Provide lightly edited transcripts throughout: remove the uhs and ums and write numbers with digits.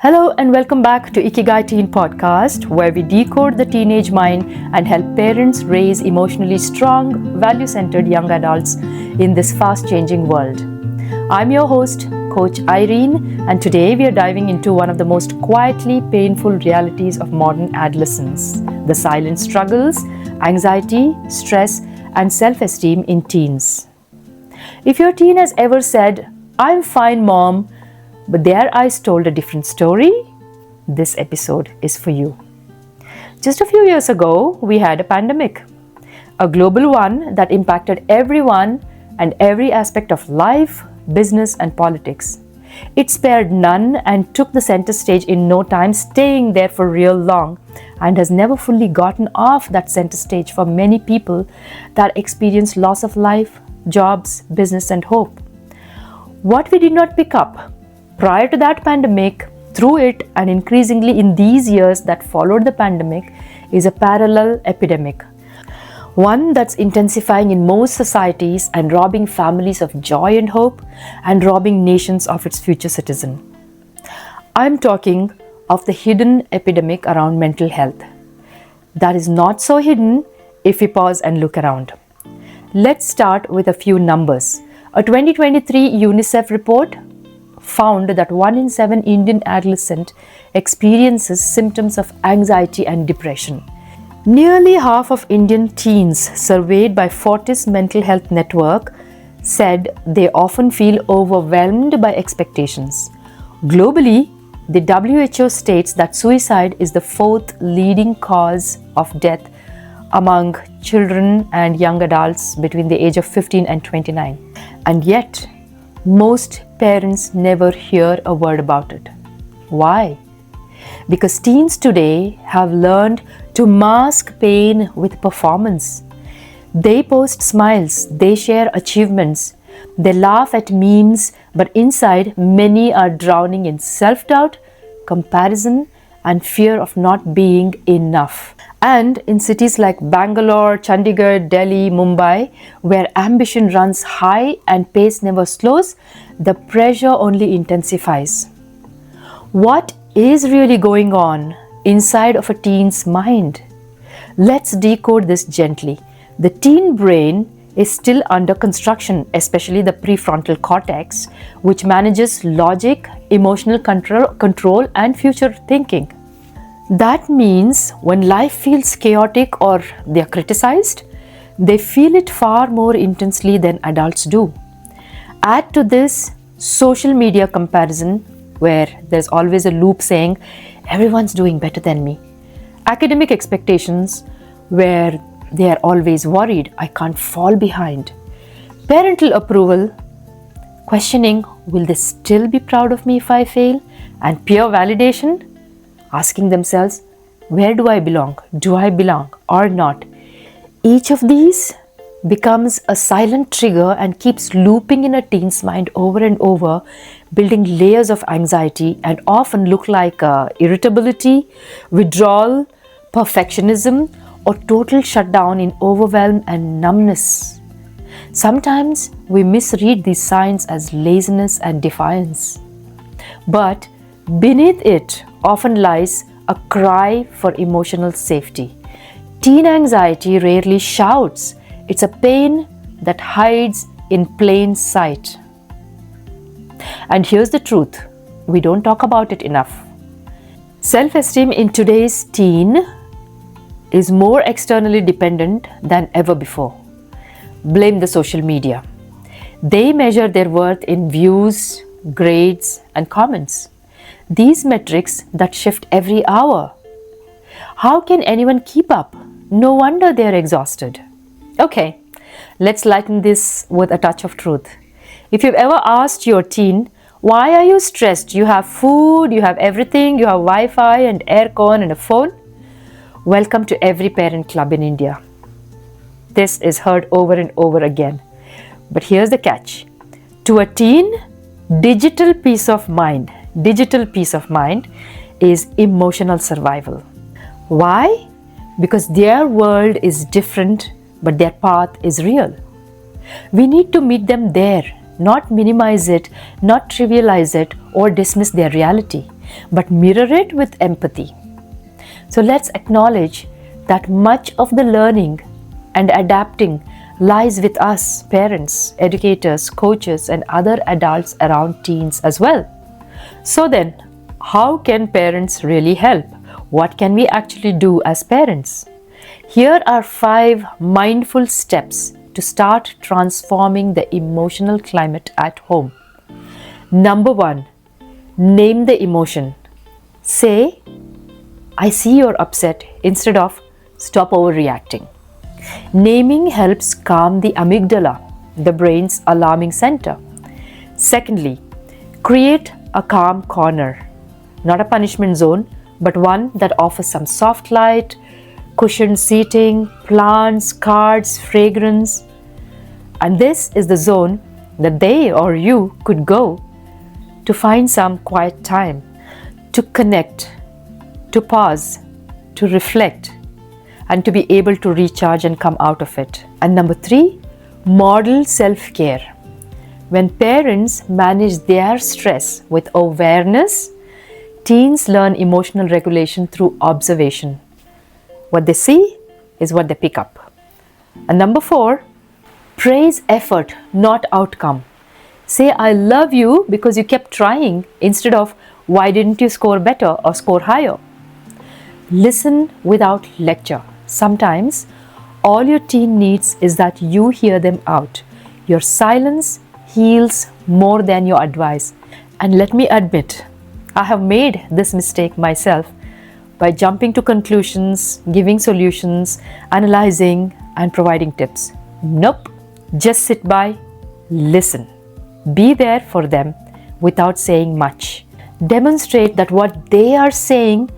Hello and welcome back to Ikigai Teen Podcast, where we decode the teenage mind and help parents raise emotionally strong, value-centered young adults in this fast-changing world. I'm your host, Coach Irene, and today we are diving into one of the most quietly painful realities of modern adolescence: the silent struggles, anxiety, stress, and self-esteem in teens. If your teen has ever said, "I'm fine, Mom," but their eyes told a different story, this episode is for you. Just a few years ago, we had a pandemic, a global one that impacted everyone and every aspect of life, business, and politics. It spared none and took the center stage in no time, staying there for real long, and has never fully gotten off that center stage for many people that experienced loss of life, jobs, business, and hope. What we did not pick up prior to that pandemic, through it, and increasingly in these years that followed the pandemic, is a parallel epidemic. One that's intensifying in most societies and robbing families of joy and hope, and robbing nations of its future citizen. I'm talking of the hidden epidemic around mental health. That is not so hidden if we pause and look around. Let's start with a few numbers. A 2023 UNICEF report found that 1 in 7 Indian adolescents experiences symptoms of anxiety and depression. Nearly half of Indian teens surveyed by Fortis Mental Health Network said they often feel overwhelmed by expectations. Globally, the WHO states that suicide is the fourth leading cause of death among children and young adults between the age of 15 and 29. And yet, most parents never hear a word about it. Why? Because teens today have learned to mask pain with performance. They post smiles, they share achievements, they laugh at memes, but inside many are drowning in self-doubt, comparison, and fear of not being enough. And in cities like Bangalore, Chandigarh, Delhi, Mumbai, where ambition runs high and pace never slows, the pressure only intensifies. What is really going on inside of a teen's mind? Let's decode this gently. The teen brain is still under construction, especially the prefrontal cortex, which manages logic, emotional control, and future thinking. That means when life feels chaotic or they are criticized, they feel it far more intensely than adults do. Add to this social media comparison, where there's always a loop saying, everyone's doing better than me. Academic expectations, where they are always worried, I can't fall behind. Parental approval, questioning, will they still be proud of me if I fail? And peer validation, asking themselves, where do I belong? Do I belong or not? Each of these becomes a silent trigger and keeps looping in a teen's mind over and over, building layers of anxiety and often look like irritability, withdrawal, perfectionism, or total shutdown in overwhelm and numbness. Sometimes we misread these signs as laziness and defiance. But beneath it often lies a cry for emotional safety. Teen anxiety rarely shouts. It's a pain that hides in plain sight. And here's the truth, we don't talk about it enough. Self-esteem in today's teen is more externally dependent than ever before. Blame the social media. They measure their worth in views, grades, and comments. These metrics that shift every hour. How can anyone keep up? No wonder they're exhausted. Okay, let's lighten this with a touch of truth. If you've ever asked your teen, why are you stressed? You have food, you have everything, you have Wi-Fi and aircon and a phone. Welcome to every parent club in India. This is heard over and over again. But here's the catch. To a teen, digital peace of mind is emotional survival. Why? Because their world is different, but their path is real. We need to meet them there, not minimize it, not trivialize it, or dismiss their reality. but mirror it with empathy. So let's acknowledge that much of the learning and adapting lies with us, parents, educators, coaches, and other adults around teens as well. So then, how can parents really help? What can we actually do as parents? Here are 5 mindful steps to start transforming the emotional climate at home. Number 1, name the emotion. Say, I see you're upset instead of stop overreacting. Naming helps calm the amygdala, the brain's alarming center. Secondly, create a calm corner, not a punishment zone, but one that offers some soft light, cushioned seating, plants, cards, fragrance. And this is the zone that they or you could go to find some quiet time, to connect, to pause, to reflect, and to be able to recharge and come out of it. And number 3, model self-care. When parents manage their stress with awareness, teens learn emotional regulation through observation. What they see is what they pick up. And number 4, praise effort, not outcome. Say, I love you because you kept trying instead of why didn't you score better or score higher? Listen without lecture. Sometimes all your teen needs is that you hear them out. Your silence heals more than your advice. And let me admit, I have made this mistake myself by jumping to conclusions, giving solutions, analyzing, and providing tips. Nope. Just sit by, listen. Be there for them without saying much. Demonstrate that what they are saying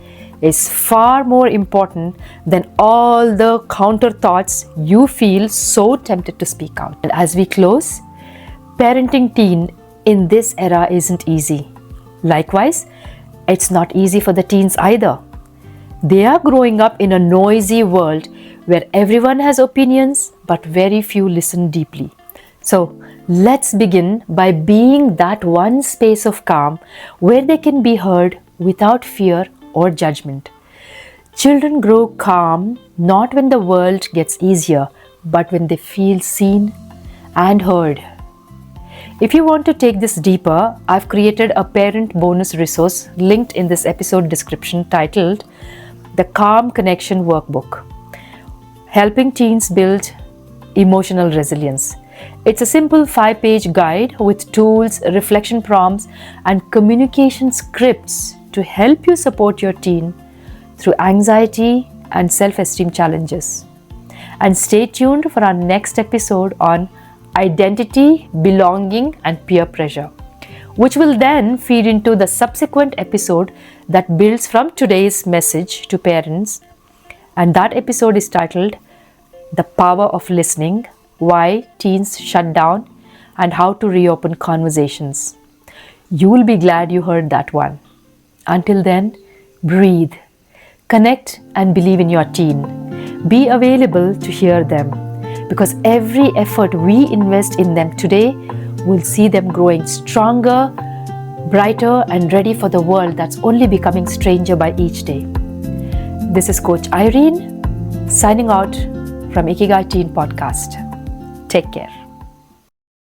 is far more important than all the counter thoughts you feel so tempted to speak out. And as we close, parenting teen in this era isn't easy. Likewise, it's not easy for the teens either. They are growing up in a noisy world where everyone has opinions, but very few listen deeply. So let's begin by being that one space of calm where they can be heard without fear or judgment. Children grow calm not when the world gets easier, but when they feel seen and heard. If you want to take this deeper, I've created a parent bonus resource linked in this episode description titled The Calm Connection Workbook, helping teens build emotional resilience. It's a simple 5-page guide with tools, reflection prompts, and communication scripts to help you support your teen through anxiety and self-esteem challenges. And stay tuned for our next episode on identity, belonging, and peer pressure, which will then feed into the subsequent episode that builds from today's message to parents. And that episode is titled The Power of Listening, Why Teens Shut Down, and How to Reopen Conversations. You will be glad you heard that one. Until then, breathe, connect, and believe in your teen. Be available to hear them, because every effort we invest in them today will see them growing stronger, brighter, and ready for the world that's only becoming stranger by each day. This is Coach Irene, signing out from Ikigai Teen Podcast. Take care.